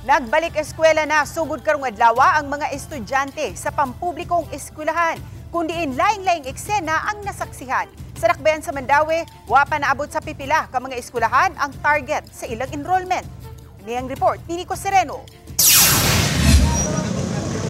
Nagbalik eskwela na sugod karong adlaw ang mga estudyante sa pampublikong eskwelahan, kundiin laing-laing eksena ang nasaksihan. Sa Dakbayan sa Mandaue, wa pa naabot sa pipila ka mga eskwelahan ang target sa ilang enrollment. Niyang report ni Nico Sereno.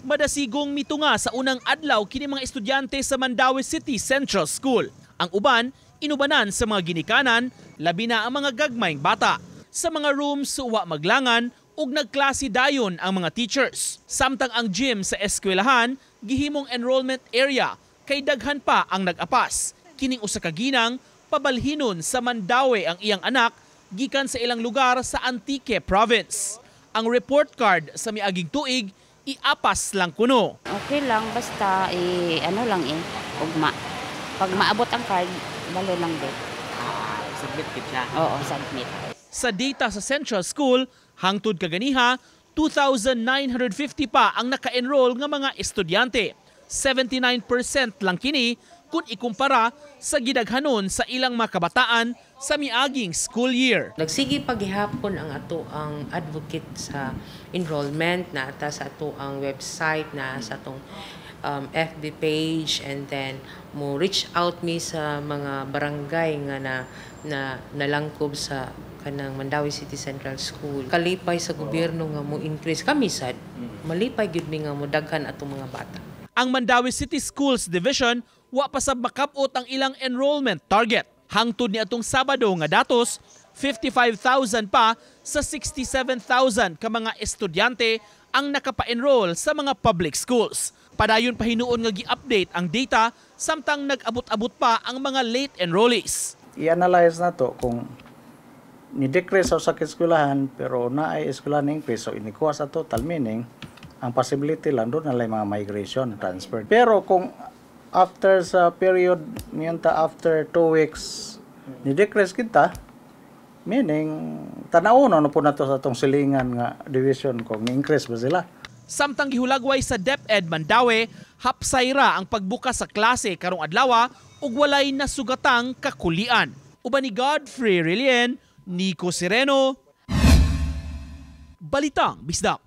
Madasigong mitunga sa unang adlaw kini mga estudyante sa Mandaue City Central School. Ang uban, inubanan sa mga ginikanan, labi na ang mga gagmayng bata. Sa mga rooms, wa maglangan, ug nagklase dayon ang mga teachers. Samtang ang gym sa eskwelahan, gihimong enrollment area, kay daghan pa ang nag-apas. Kining usa ka ginang, pabalhinon sa Mandaue ang iyang anak, gikan sa ilang lugar sa Antique Province. Ang report card sa miaging tuig, iapas lang kuno. Okay lang, basta ugma. Pag maabot ang card, balo lang din. Submit kit siya? Oo, submit. Sa data sa Central School, hangtod kaganiha, 2,950 pa ang naka-enroll nga mga estudyante. 79% lang kini kung ikumpara sa gidaghanon sa ilang mga kabataan sa miaging school year. Nagsige paghihapon ang ato ang advocate sa enrollment na ata sa ato ang website na sa atong FB page, and then mo reach out mi sa mga barangay nga na nalangkob sa kanang Mandaue City Central School. Kalipay sa gobyerno nga mo increase kami sad. Malipay gyud mi nga mo daghan atong mga bata. Ang Mandaue City Schools Division wa pa sab makap-ot ang ilang enrollment target. Hangtod ni atong Sabado nga datos, 55,000 pa sa 67,000 ka mga estudyante ang nakapa-enroll sa mga public schools. Padayon pa hinuon nga gi-update ang data samtang nag-abot-abot pa ang mga late enrollees. I-analyze na to kung ni-decrease sa eskwelahan pero naay eskwelahan increase, so inikuha sa total, meaning ang possibility lang doon na mga migration, transfer. Pero kung after sa period niyanta after 2 weeks ni-decrease kita, meaning tanaw na po na to sa itong silingan nga division kung ni-increase ba sila. Samtang gihulagway sa DepEd Mandaue, hapsayra ang pagbukas sa klase karong adlaw ug walay nasugatang kakulian. Uban ni Godfrey Rilien, Nico Sereno, Balitang Bisdak.